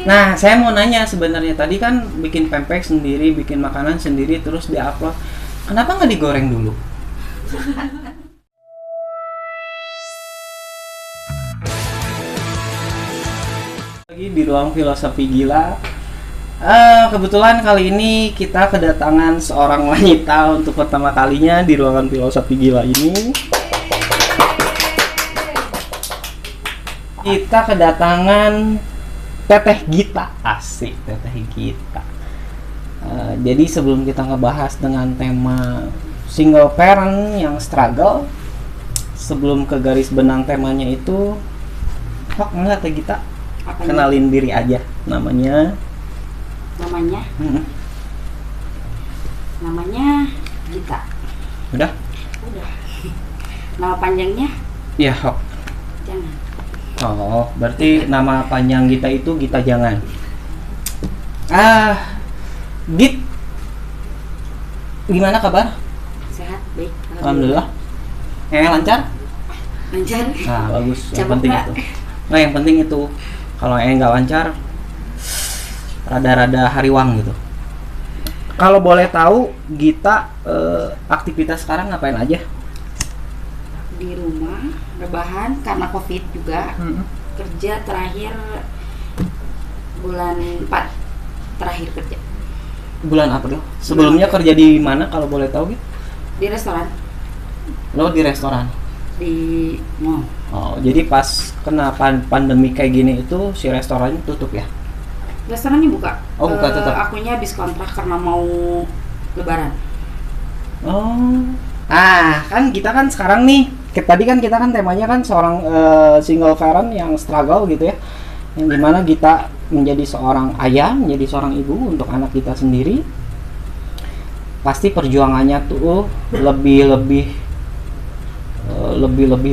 Nah, saya mau nanya sebenarnya tadi kan bikin pempek sendiri, bikin makanan sendiri, terus diupload. Kenapa nggak digoreng dulu? Lagi di ruang filosofi gila. Kebetulan kali ini kita kedatangan seorang wanita untuk pertama kalinya di ruangan filosofi gila ini. Kita kedatangan Teteh Gita, asik Teteh Gita. Jadi sebelum kita ngebahas dengan tema single parent yang struggle, sebelum ke garis benang temanya itu, enggak Teh Gita? Apanya? Kenalin diri aja, namanya. Namanya Gita. Udah? Udah. Nama panjangnya Iya, Hok. jangan. Oh, berarti nama panjang Gita itu Gita Jangan. Git, gimana kabar? Sehat, baik. Alhamdulillah. Lancar? Lancar. Nah, bagus. Yang Cabut penting nggak? itu. Nah, yang penting itu. Kalau nggak lancar, rada-rada hariwang gitu. Kalau boleh tahu, Gita aktivitas sekarang ngapain aja? Di rumah, rebahan karena COVID juga. Kerja terakhir bulan 4 terakhir kerja Bulan apa dong? Sebelumnya kerja di mana kalau boleh tahu gitu? di restoran Lo di restoran. di mall. Oh, jadi pas kena pandemi kayak gini itu si restorannya tutup ya? Restorannya buka. Oh, buka tetap. Akunya habis kontrak karena mau lebaran. Oh. Kan kita kan sekarang nih, tadi kan kita kan temanya kan seorang single parent yang struggle gitu ya. Yang dimana kita menjadi seorang ayah, menjadi seorang ibu untuk anak kita sendiri. Pasti perjuangannya tuh lebih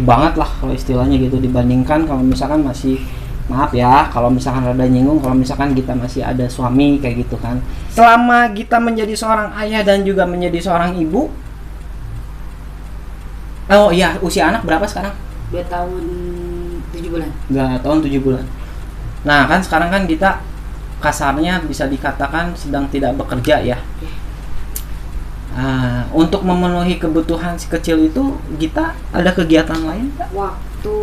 banget lah kalau istilahnya gitu, dibandingkan kalau misalkan masih, maaf ya kalau misalkan rada nyinggung, kalau misalkan kita masih ada suami kayak gitu kan. Selama kita menjadi seorang ayah dan juga menjadi seorang ibu, oh iya, usia anak berapa sekarang? 2 tahun 7 bulan. 2 tahun 7 bulan. Nah kan sekarang kan kita kasarnya bisa dikatakan sedang tidak bekerja ya. Untuk memenuhi kebutuhan si kecil itu, kita ada kegiatan lain nggak? Waktu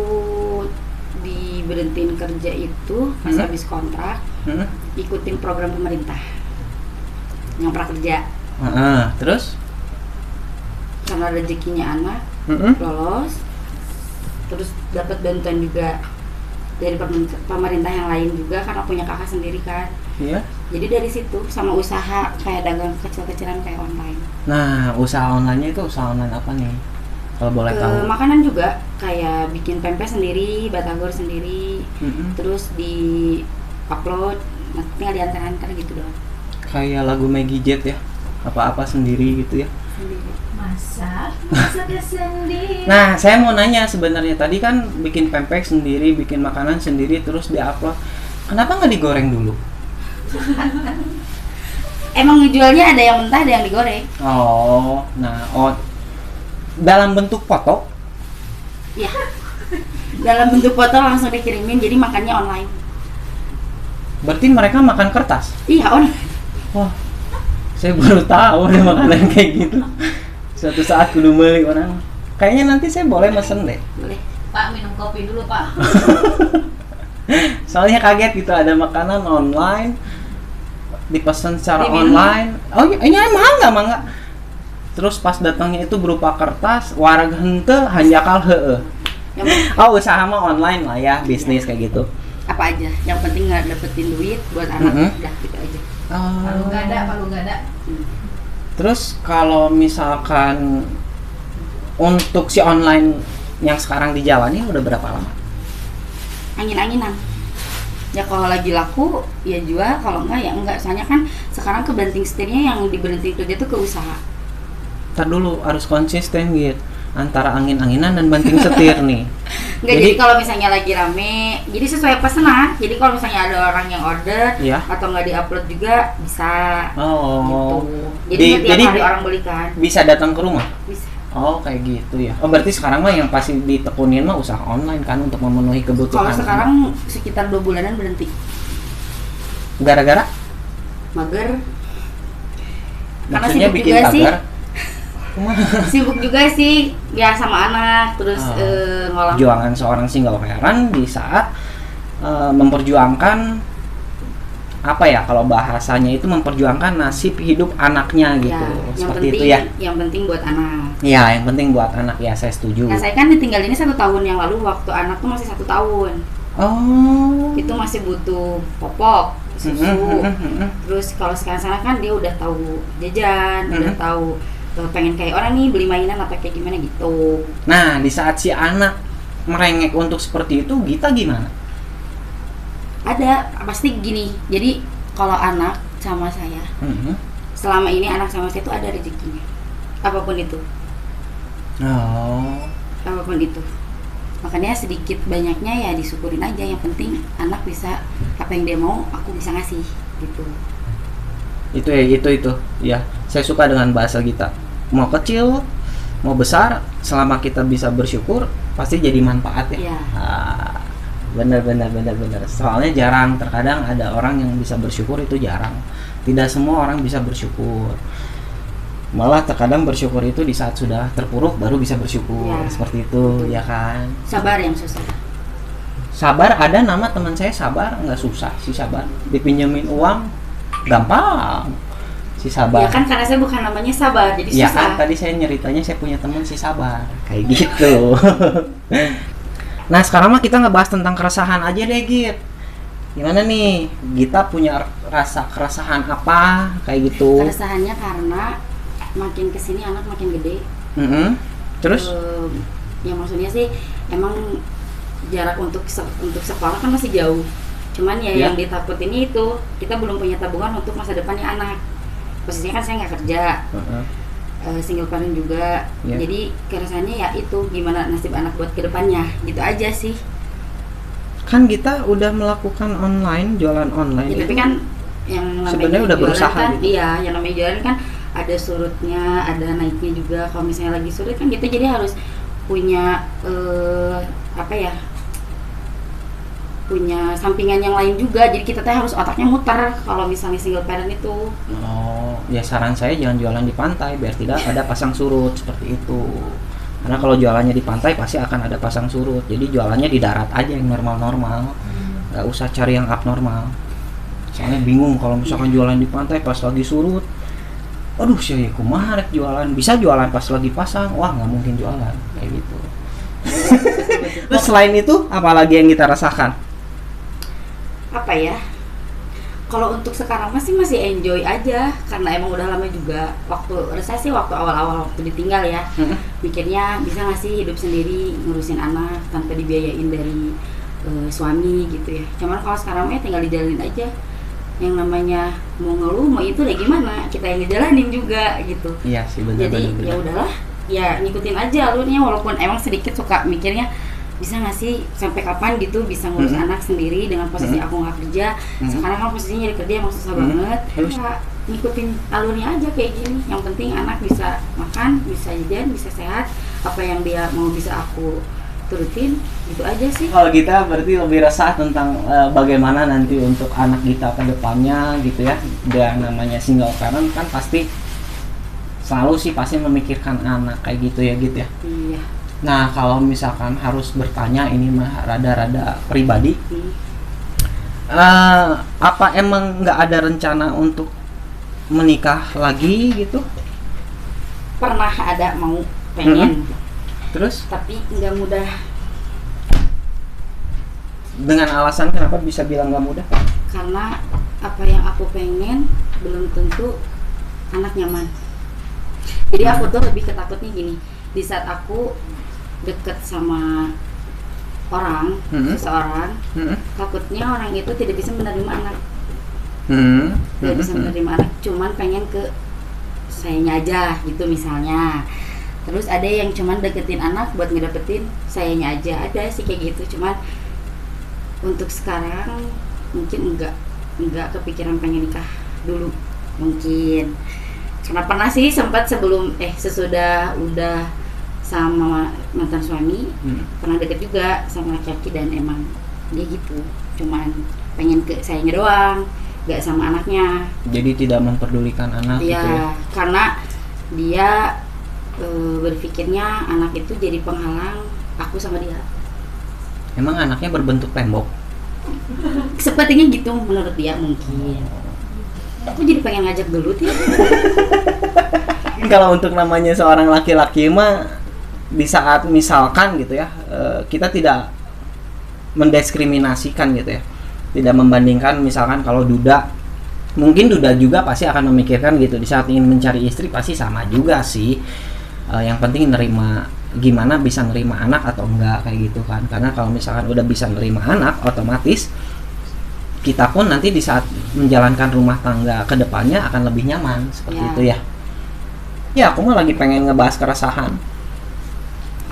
diberhentiin kerja itu pas habis kontrak, ikutin program pemerintah yang prakerja. Terus? Karena rezekinya anak, lolos, terus dapat bantuan juga dari pemerintah yang lain juga karena punya kakak sendiri kan. Iya. Jadi dari situ sama usaha kayak dagang kecil-kecilan kayak online. Nah, usaha online-nya itu usaha online apa nih? Kalau boleh tahu. Makanan juga kayak bikin pempek sendiri, batagor sendiri, terus di upload, tinggal diantar-antar gitu doang. Kayak lagu Maggie Jet ya, apa-apa sendiri gitu ya. Sendiri. Masak sendiri. Nah, saya mau nanya sebenarnya tadi kan bikin pempek sendiri, bikin makanan sendiri, terus diupload. Kenapa nggak digoreng dulu? Emang ngejualnya ada yang mentah, ada yang digoreng. Oh, dalam bentuk foto? Ya. Dalam bentuk foto langsung dikirimin, jadi makannya online. Berarti mereka makan kertas? Iya, online. Wah, saya baru tahu ada makanan kayak gitu. Suatu saat kudu beli orang. Kayaknya nanti saya boleh mesen deh. Boleh. Pak, minum kopi dulu, Pak. Soalnya kaget gitu, ada makanan online dipesan secara Diminum. online. Oh iya, mangga. Terus pas datangnya itu berupa kertas, warga henteu hanjakal heueuh. Oh, usaha mah online lah ya, bisnis kayak gitu. Apa aja, yang penting nggak dapetin duit buat anak, udah gitu aja. Palu gada. Terus kalau misalkan untuk si online yang sekarang dijalani udah berapa lama? Angin-anginan. Ya kalau lagi laku ya jual, kalau enggak ya enggak. Soalnya kan sekarang kebanting setirnya yang diberhenti kerja tuh ke usaha. Ntar dulu harus konsisten gitu antara angin-anginan dan banting setir nih. Enggak, jadi kalau misalnya lagi rame, jadi sesuai pesanan. Jadi kalau misalnya ada orang yang order Iya. atau nggak diupload juga bisa. Oh. Gitu. Jadi tiap Jadi hari orang beli kan. bisa datang ke rumah. Bisa. Oh kayak gitu ya. Oh berarti sekarang mah yang pasti ditekunin mah usaha online kan untuk memenuhi kebutuhan. Kalau sekarang sekitar 2 bulanan berhenti. Gara-gara? Mager. Karena Maksudnya sibuk bikin juga sih. tagar? Sibuk juga sih, ya sama anak, terus ngolah. Perjuangan seorang single parent di saat memperjuangkan apa ya, kalau bahasanya itu memperjuangkan nasib hidup anaknya gitu, Ya, seperti itu ya. Yang penting buat anak. Ya, yang penting buat anak ya, saya setuju. Nah, saya kan ditinggal ini 1 tahun yang lalu waktu anak tuh masih 1 tahun. Oh. Itu masih butuh popok, susu. Terus kalau sekarang kan dia udah tahu jajan, udah tahu pengen kayak orang nih beli mainan atau kayak gimana gitu. Nah, di saat si anak merengek untuk seperti itu, kita gimana? Ada pasti gini. Jadi kalau anak sama saya, selama ini anak sama saya itu ada rezekinya. Apapun itu. Oh. Apapun itu. Makanya sedikit banyaknya ya disyukurin aja. Yang penting anak bisa apa yang dia mau, aku bisa ngasih gitu. Itu ya, itu ya. Saya suka dengan bahasa kita. Mau kecil, mau besar, selama kita bisa bersyukur, pasti jadi manfaat ya. Iya. Benar. Soalnya jarang, terkadang ada orang yang bisa bersyukur, itu jarang. Tidak semua orang bisa bersyukur. Malah terkadang bersyukur itu di saat sudah terpuruk baru bisa bersyukur. Ya, seperti itu, ya kan. Sabar yang susah. Sabar, ada nama teman saya Sabar, nggak susah si Sabar. Dipinjemin uang gampang. Si Sabar. Ya kan karena saya bukan namanya Sabar, jadi Ya susah. kan tadi saya nyeritanya saya punya teman si Sabar kayak gitu. Nah sekarang mah kita ngebahas tentang keresahan aja deh Git. Gimana nih, kita punya rasa keresahan apa kayak gitu? Keresahannya karena makin kesini anak makin gede. Terus? Ya maksudnya sih emang jarak untuk sekolah kan masih jauh. Cuman ya yang ditakutin itu kita belum punya tabungan untuk masa depannya anak. Posisinya kan saya nggak kerja. Single parent juga, jadi keresahannya ya itu gimana nasib anak buat kedepannya, gitu aja sih. Kan kita udah melakukan online, jualan online. Ya, tapi kan yang namanya sebenarnya udah berusaha kan, gitu. Iya, yang namanya jualan kan ada surutnya, ada naiknya juga. Kalau misalnya lagi surut kan kita jadi harus punya punya sampingan yang lain juga, jadi kita harus otaknya muter kalau misalnya single parent itu. Oh, ya saran saya jangan jualan di pantai biar tidak ada pasang surut seperti itu. Karena kalau jualannya di pantai pasti akan ada pasang surut. Jadi jualannya di darat aja yang normal-normal. Nggak usah cari yang abnormal. Soalnya bingung kalau misalkan jualan di pantai pas lagi surut. Aduh, saya kumaha rek jualan. Bisa jualan pas lagi pasang. Wah, nggak mungkin jualan kayak gitu. Terus selain itu, apalagi yang kita rasakan? Apa ya? Kalau untuk sekarang masih enjoy aja karena emang udah lama juga. Waktu resesi, waktu awal-awal waktu ditinggal ya, mikirnya bisa nggak sih hidup sendiri ngurusin anak tanpa dibiayain dari suami gitu ya. Cuman kalau sekarang tinggal dijalanin aja. Yang namanya mau ngeluh mau itu ya gimana, kita yang ngejalanin juga gitu. Iya sih, benar. Jadi ya udahlah, ya ngikutin aja alurnya, walaupun emang sedikit suka mikirnya bisa nggak sih sampai kapan gitu bisa ngurus anak sendiri dengan posisi aku nggak kerja. Sekarang kan posisinya jadi kerja emang susah banget. Ya, ngikutin alurnya aja kayak gini. Yang penting anak bisa makan, bisa jajan, bisa sehat. Apa yang dia mau bisa aku turutin, gitu aja sih. Kalau kita berarti lebih resah tentang bagaimana nanti untuk anak kita ke depannya gitu ya. Dan namanya single parent kan pasti selalu sih pasti memikirkan anak kayak gitu ya gitu ya. Iya. Nah kalau misalkan harus bertanya, ini mah rada-rada pribadi, apa emang nggak ada rencana untuk menikah lagi gitu? Pernah ada mau pengen, terus tapi nggak mudah. dengan alasan kenapa bisa bilang nggak mudah? Karena apa yang aku pengen belum tentu anak nyaman. Jadi aku tuh lebih ketakutnya gini, di saat aku deket sama orang, seseorang, takutnya orang itu tidak bisa menerima anak, tidak bisa menerima anak, cuman pengen ke sayanya aja gitu misalnya. Terus ada yang cuman deketin anak buat ngedapetin sayanya aja, ada sih kayak gitu. Cuman untuk sekarang mungkin enggak kepikiran pengen nikah dulu mungkin. Karena pernah sih sempat sebelum sesudah udah sama mantan suami, pernah deket juga sama laki-laki dan emang dia gitu, cuman pengen ke sayangnya doang, gak sama anaknya. Jadi tidak memperdulikan anak gitu ya. Iya, karena dia berpikirnya anak itu jadi penghalang aku sama dia. Emang anaknya berbentuk tembok? Sepertinya gitu menurut dia mungkin. Aku jadi pengen ngajak gelut ya. Kalau untuk namanya seorang laki-laki mah di saat misalkan gitu ya, kita tidak mendiskriminasikan gitu ya, tidak membandingkan. Misalkan kalau duda, mungkin duda juga pasti akan memikirkan gitu, di saat ingin mencari istri pasti sama juga sih. Yang penting nerima, gimana bisa nerima anak atau enggak kayak gitu kan. Karena kalau misalkan udah bisa nerima anak, otomatis kita pun nanti di saat menjalankan rumah tangga ke depannya akan lebih nyaman seperti Ya. itu ya. Ya, aku mah lagi pengen ngebahas keresahan.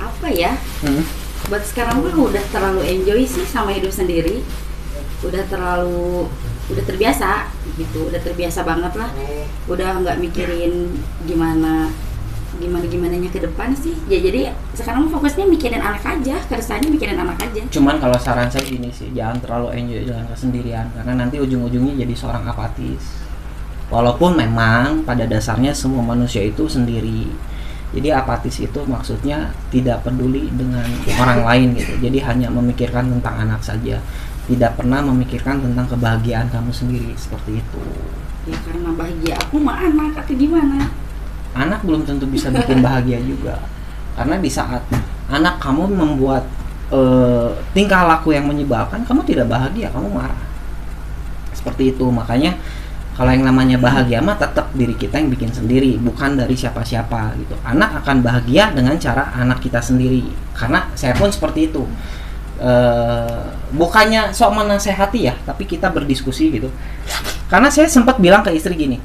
Apa ya? Buat sekarang mah udah terlalu enjoy sih sama hidup sendiri. Udah terbiasa gitu, udah terbiasa banget lah. Udah nggak mikirin gimananya ke depan sih. Ya jadi sekarang fokusnya mikirin anak aja, keresahannya mikirin anak aja. Cuman kalau saran saya gini sih, jangan terlalu enjoy dengan kesendirian, karena nanti ujung-ujungnya jadi seorang apatis. Walaupun memang pada dasarnya semua manusia itu sendiri. Jadi apatis itu maksudnya tidak peduli dengan orang lain gitu. Jadi hanya memikirkan tentang anak saja, tidak pernah memikirkan tentang kebahagiaan kamu sendiri, seperti itu. Ya karena bahagia aku mah anak atau gimana? Anak belum tentu bisa bikin bahagia juga, karena di saat anak kamu membuat tingkah laku yang menyebalkan, kamu tidak bahagia, kamu marah. Seperti itu. Makanya kalau yang namanya bahagia mah tetap diri kita yang bikin sendiri, bukan dari siapa-siapa gitu. Anak akan bahagia dengan cara anak kita sendiri, karena saya pun seperti itu. Bukannya sok menasehati ya, tapi kita berdiskusi gitu. Karena saya sempat bilang ke istri gini,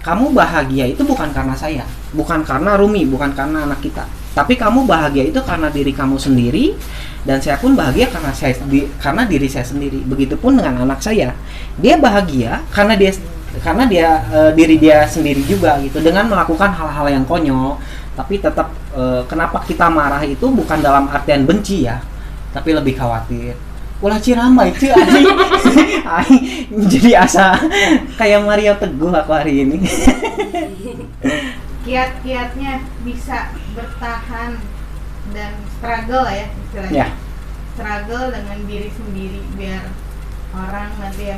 kamu bahagia itu bukan karena saya, bukan karena Rumi, bukan karena anak kita, tapi kamu bahagia itu karena diri kamu sendiri, dan saya pun bahagia karena diri saya sendiri. Begitupun dengan anak saya, dia bahagia karena diri dia sendiri juga gitu, dengan melakukan hal-hal yang konyol. Tapi tetap kenapa kita marah itu bukan dalam artian benci ya, tapi lebih khawatir. Ulah ciramai cuy, jadi asa kayak Mario Teguh aku hari ini. Kiat-kiatnya bisa bertahan dan struggle ya istilahnya. Ya. Struggle dengan diri sendiri biar orang nanti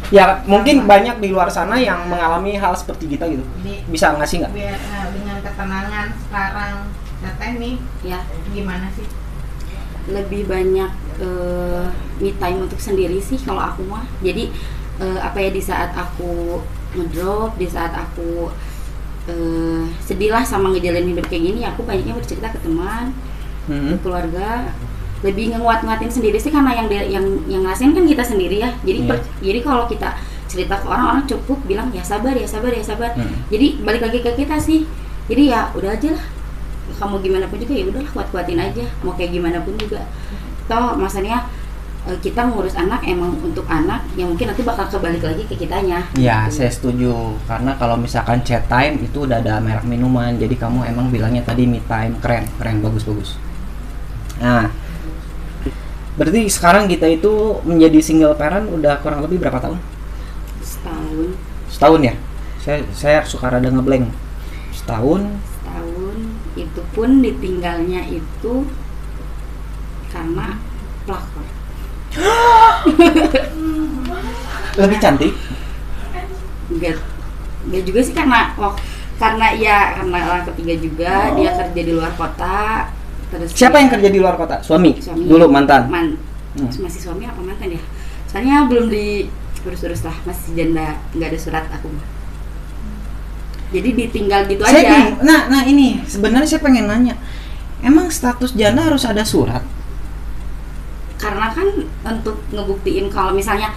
ya mungkin banyak di luar sana yang mengalami hal seperti kita gitu. Bisa ngasih nggak? biar dengan ketenangan sekarang Teteh nih Ya, gimana sih? lebih banyak me time untuk sendiri sih kalau aku mah. Jadi di saat aku ngedrop, di saat aku sedih lah sama ngejalanin hidup kayak gini, aku banyaknya bercerita ke teman, ke keluarga. Lebih nguat-nguatin sendiri sih, karena yang ngerasain kan kita sendiri ya. Jadi jadi kalau kita cerita ke orang cukup bilang ya sabar. Jadi balik lagi ke kita sih. Jadi ya udah aja lah, kamu gimana pun juga ya udahlah, kuat-kuatin aja, mau kayak gimana pun juga. Toh maksudnya kita ngurus anak emang untuk anak, yang mungkin nanti bakal kebalik lagi ke kitanya. Ya, gitu. saya setuju. Karena kalau misalkan chat time itu udah ada merek minuman, jadi kamu emang bilangnya tadi me time, keren, bagus. Nah, berarti sekarang kita itu menjadi single parent udah kurang lebih berapa tahun? Setahun ya? Saya suka rada ngeblank. Setahun. Itu pun ditinggalnya itu karena pelakor. Lebih cantik? Enggak juga sih, karena orang ketiga juga. Dia kerja di luar kota. Terus Siapa yang kerja di luar kota? Suami? Dulu mantan? Masih suami apa mantan ya? Soalnya belum diurus-urus lah, masih janda, nggak ada surat aku. Jadi ditinggal gitu aja. Nah ini sebenarnya saya pengen nanya, emang status janda harus ada surat? Karena kan untuk ngebuktiin kalau misalnya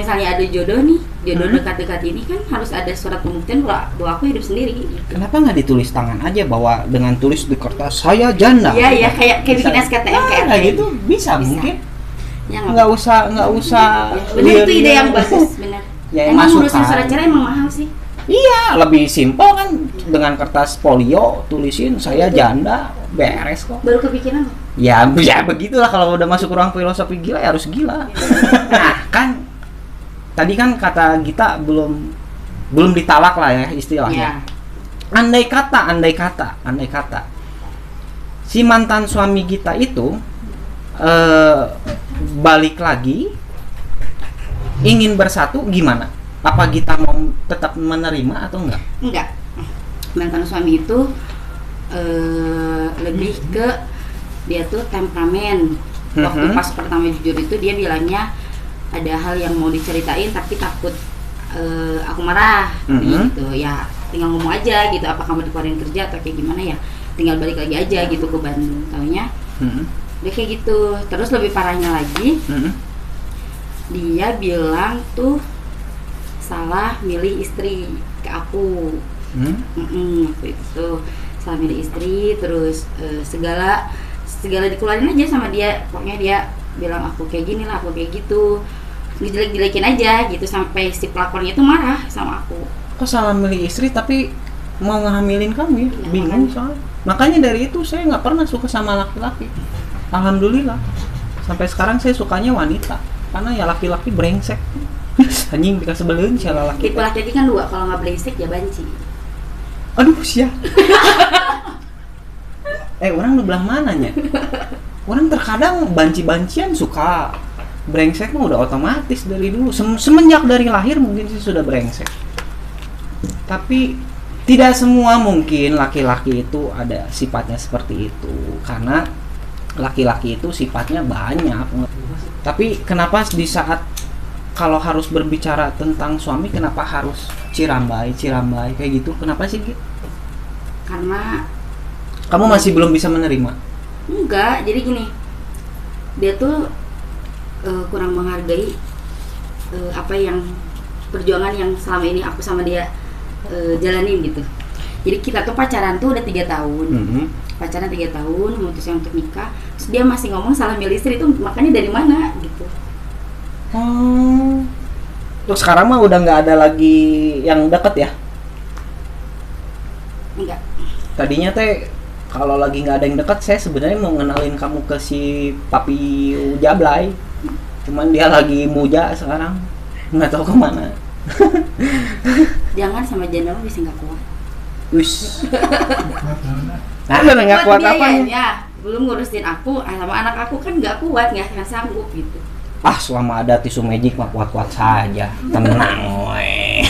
ada jodoh nih, dekat-dekat ini kan harus ada surat pembuktian bahwa aku hidup sendiri. Gitu. Kenapa nggak ditulis tangan aja bahwa dengan tulis di kertas saya janda? Iya, kayak bikin SKTM kayak gitu bisa mungkin. Ya, nggak usah. Bener, itu ide yang bagus, benar. Ya, emang masukkan. ngurusin surat cerai emang mahal sih. Iya, lebih simpel kan, dengan kertas polio tulisin saya janda, beres kok. Baru kepikiran kok. Ya begitulah kalau udah masuk ruang filosofi gila ya harus gila. Nah kan tadi kan kata Gita belum ditalak lah ya istilahnya. Ya. Andai kata si mantan suami Gita itu balik lagi ingin bersatu, gimana? Apa Gita mau tetap menerima atau enggak? Enggak. Mantan suami itu lebih ke dia tuh temperamen. Waktu pas pertama jujur itu dia bilangnya ada hal yang mau diceritain tapi takut aku marah gitu ya, tinggal ngomong aja gitu, apa kamu dikeluarin kerja atau kayak gimana ya, tinggal balik lagi aja gitu ke Bandung. Taunya dia kayak gitu. Terus lebih parahnya lagi dia bilang tuh salah milih istri ke aku. Waktu itu salah milih istri, terus segala dikeluarin aja sama dia. Pokoknya dia bilang aku kayak gini lah, aku kayak gitu, dijelek-jelekin aja gitu, sampai si pelapornya itu marah sama aku. Kok salah milih istri tapi mau ngehamilin kamu ya? Ya, Bingung soalnya. Makanya dari itu saya nggak pernah suka sama laki-laki. Alhamdulillah. Sampai sekarang saya sukanya wanita. Karena ya laki-laki brengsek. Anjing dikasih sebelin si laki. Tipe laki kan dua, kalau nggak brengsek ya banci. Aduh sia. Orang lu belah mananya? Orang terkadang banci-bancian suka. Brengsek mah udah otomatis dari dulu. Semenjak dari lahir mungkin sih sudah brengsek. Tapi tidak semua mungkin laki-laki itu ada sifatnya seperti itu. Karena laki-laki itu sifatnya banyak. Tapi kenapa di saat kalau harus berbicara tentang suami, kenapa harus cirambai kayak gitu? Kenapa sih gitu? Karena Kamu masih belum bisa menerima? enggak, jadi gini, dia tuh kurang menghargai apa yang perjuangan yang selama ini aku sama dia jalanin gitu. Jadi kita tuh pacaran tuh udah 3 tahun, pacaran 3 tahun, memutuskan untuk nikah. Terus dia masih ngomong salah milih istri, itu makanya dari mana gitu. Terus sekarang mah udah nggak ada lagi yang deket ya? Enggak. Tadinya teh kalau lagi nggak ada yang dekat, saya sebenarnya mau ngenalin kamu ke si Papi Jablay. Cuman dia lagi muja sekarang, nggak tahu kemana. Jangan sama janda mah bisa nggak kuat. Wis. Nah, nggak kuat apa nih? Ya, belum ngurusin aku, sama anak aku kan nggak kuat, nggak sanggup gitu. Ah, selama ada tisu magic mah kuat-kuat saja. Tenang, weh.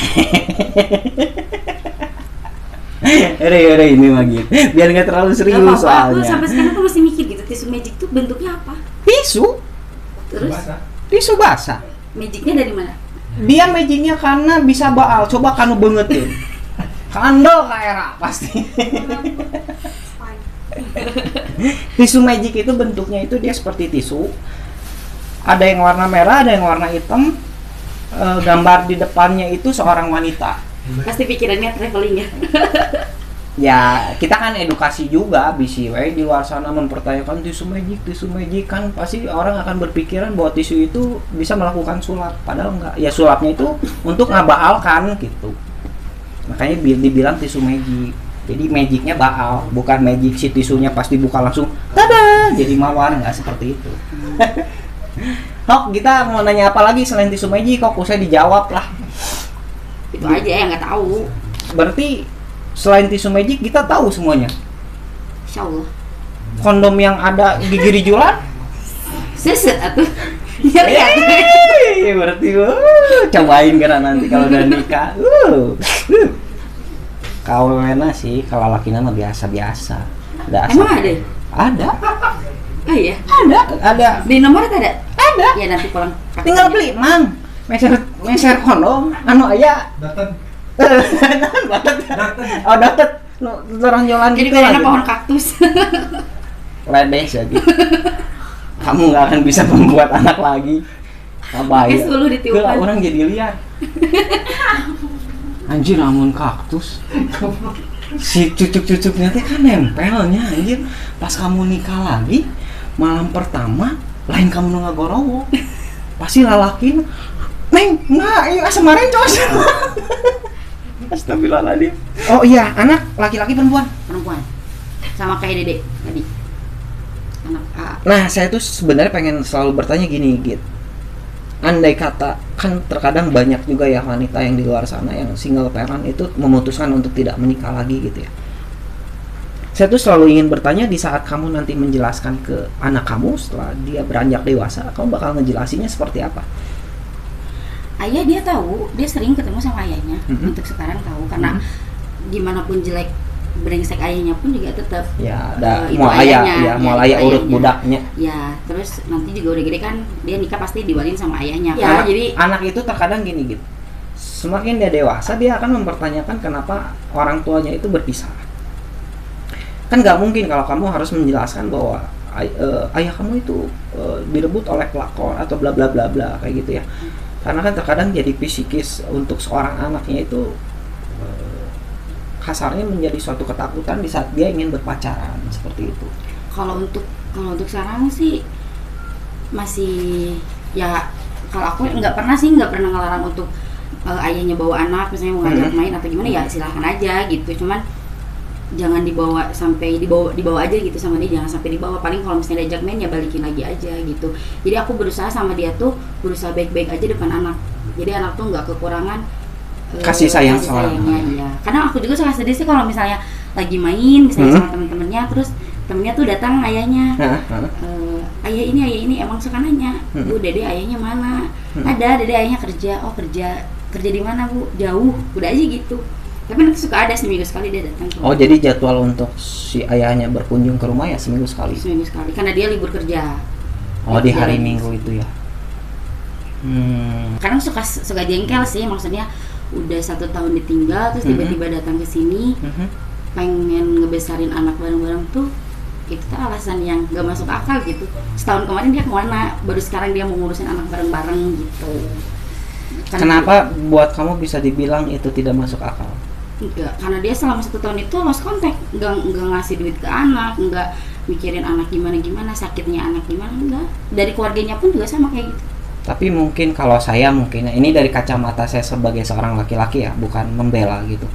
Udah ini mah gitu. Biar nggak terlalu serius Gak apa-apa, soalnya. aku sampai sekarang tuh masih mikir gitu, tisu magic tuh bentuknya apa? Tisu? Terus Tisu basah. magicnya dari mana? Dia magicnya karena bisa baal. Coba kanu bengetin. Kandel kayak pasti. Tisu magic itu bentuknya itu dia seperti tisu. Ada yang warna merah, ada yang warna hitam. Gambar di depannya itu seorang wanita. Pasti pikirannya traveling ya. Ya, kita kan edukasi juga, BCW di luar sana mempertanyakan tisu magic kan pasti orang akan berpikiran bahwa tisu itu bisa melakukan sulap, padahal enggak. Ya sulapnya itu untuk ngabaalkan gitu. Makanya dibilang tisu magic. Jadi magicnya baal, bukan magic si tisunya pas dibuka langsung tada jadi mawar, nggak seperti itu. Kok kita mau nanya apa lagi selain tisu magic? Kok saya dijawab lah. Itu aja yang nggak tahu. Berarti selain tisu magic kita tahu semuanya. Insya Allah. Kondom yang ada gigi rijulan? Seset atuh. Ya lihat. Berarti cobain karena nanti kalau udah nikah. Kawena sih, kalau laki nama biasa-biasa. Emang ada? Ada. Oh iya. Ada. Di nomor ada? Ada. Ya nanti pulang. Tinggal beli, Mang. Meser kondom anu aya. Daten. Oh, datet. Orang jualan Jadi gitu karena lagi. pohon kaktus. Ledes jadi. Kamu nggak akan bisa membuat anak lagi. Pakai suluh ditiupan. Orang jadi liar. Anjir, amun kaktus. Si cucuk-cucuknya teh kan nempelnya anjir. Pas kamu nikah lagi, malam pertama lain kamu nu ngagorowo. Pasti lalakin. Neng, nah, iya kemarin cos. Astagfirullahaladzim. Oh iya, anak laki-laki perempuan? Perempuan. sama kayak Dede tadi, anak A. Nah, saya tuh sebenarnya pengen selalu bertanya gini, Git. Andai kata, kan terkadang banyak juga ya wanita yang di luar sana yang single parent itu memutuskan untuk tidak menikah lagi gitu ya. Saya tuh selalu ingin bertanya, di saat kamu nanti menjelaskan ke anak kamu setelah dia beranjak dewasa, kamu bakal ngejelasinnya seperti apa? Ayah dia tahu, dia sering ketemu sama ayahnya. Untuk sekarang tahu, karena gimana pun jelek brengsek ayahnya pun juga tetap Ya, ada itu mau ayah, ayahnya, ya, mau itu ayah urut ayahnya. budaknya. Ya, terus nanti juga udah gede kan dia nikah pasti diwalin sama ayahnya. Ya, Karena jadi anak itu terkadang gini gitu. Semakin dia dewasa, dia akan mempertanyakan kenapa orang tuanya itu berpisah. Kan nggak mungkin kalau kamu harus menjelaskan bahwa ayah kamu itu direbut oleh pelakor atau bla bla bla bla kayak gitu ya. Karena kan terkadang jadi psikis untuk seorang anaknya itu kasarnya menjadi suatu ketakutan di saat dia ingin berpacaran seperti itu. kalau untuk sekarang sih masih ya, kalau aku nggak pernah ngelarang untuk ayahnya bawa anak misalnya mau ngajak main atau gimana, ya silahkan aja gitu. Cuman jangan dibawa aja gitu sama dia, jangan sampai dibawa. Paling kalau misalnya diajak main ya balikin lagi aja gitu. Jadi aku berusaha sama dia tuh berusaha baik-baik aja depan anak. Jadi anak tuh nggak kekurangan Kasih sayang seorang sayangnya, iya. Karena aku juga suka sedih sih kalau misalnya lagi main misalnya sama temen-temennya, terus temennya tuh datang ayahnya, ayah ini emang suka nanya, Bu Dede ayahnya mana? Ada, Dede ayahnya kerja. Oh kerja di mana Bu? Jauh, udah aja gitu. Tapi nanti suka ada seminggu sekali dia datang. Oh, jadi jadwal untuk si ayahnya berkunjung ke rumah ya seminggu sekali? Seminggu sekali, karena dia libur kerja. Oh, di hari Minggu itu ya? Kadang suka jengkel sih, maksudnya udah 1 tahun ditinggal terus tiba-tiba datang ke sini pengen ngebesarin anak bareng-bareng tuh, itu tuh alasan yang gak masuk akal gitu. Setahun kemarin dia kemana, baru sekarang dia mau ngurusin anak bareng-bareng gitu. Kenapa buat kamu bisa dibilang itu tidak masuk akal? Enggak, karena dia selama 1 tahun itu lost contact, enggak ngasih duit ke anak, enggak mikirin anak gimana, sakitnya anak gimana, enggak. Dari keluarganya pun juga sama kayak gitu. Tapi mungkin kalau saya ini dari kacamata saya sebagai seorang laki-laki ya, bukan membela gitu.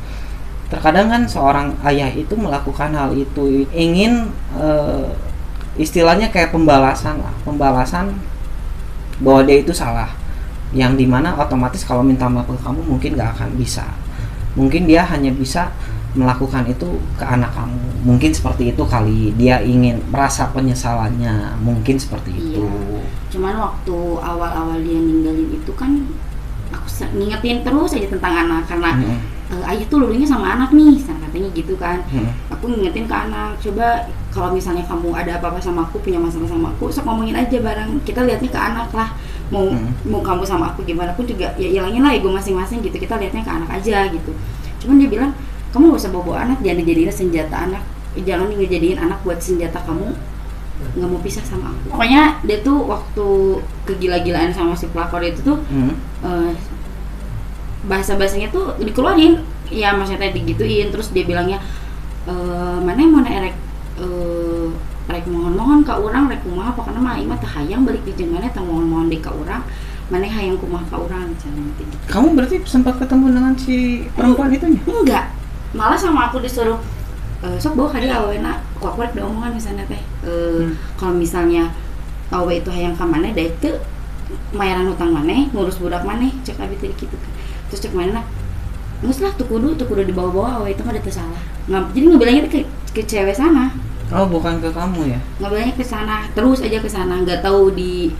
Terkadang kan seorang ayah itu melakukan hal itu ingin istilahnya kayak pembalasan bahwa dia itu salah, yang dimana otomatis kalau minta maaf ke kamu mungkin gak akan bisa. Mungkin dia hanya bisa melakukan itu ke anak kamu, mungkin seperti itu kali. Dia ingin merasa penyesalannya, mungkin seperti itu. Cuman waktu awal-awal dia ninggalin itu kan aku ngingetin terus aja tentang anak, karena ayah tuh lulunya sama anak nih, katanya gitu kan. Aku ngingetin ke anak, coba kalau misalnya kamu ada apa-apa sama aku, punya masalah sama aku, sok ngomongin aja bareng, kita lihatnya ke anak lah. Mau kamu sama aku gimana pun juga ya ilangin lah ego masing-masing gitu, kita lihatnya ke anak aja gitu. Cuman dia bilang, kamu gak usah bawa anak, jangan dijadiin senjata anak, jangan ngejadiin anak buat senjata kamu, nggak mau pisah sama aku. Pokoknya dia tuh waktu kegila-gilaan sama si pelakor itu tuh bahasa-bahasanya tuh dikeluarin, ya maksudnya digituin. Terus dia bilangnya mana yang mau rek mohon-mohon ka urang, rek kumaha pokoknya mah imah teh hayang balik di jeung maneh teh mohon-mohon deui ka urang, maneh hayang kumaha ka urang cenah gitu. Kamu berarti sempat ketemu dengan si perempuan itunya? Enggak, malah sama aku disuruh sok bawa kali awena korek diomongan misalnya teh kalau misalnya awe itu hayang ka maneh da itu mayaran hutang maneh, ngurus budak maneh, cek abi teh kitu. Terus cek maneh geus lah tuh kudu dibawa-bawa awe itu mah teu salah. Jadi ngebilangnya ke cewek sana. Oh, bukan ke kamu ya? Ngebilangnya ke sana, terus aja ke sana, enggak tahu di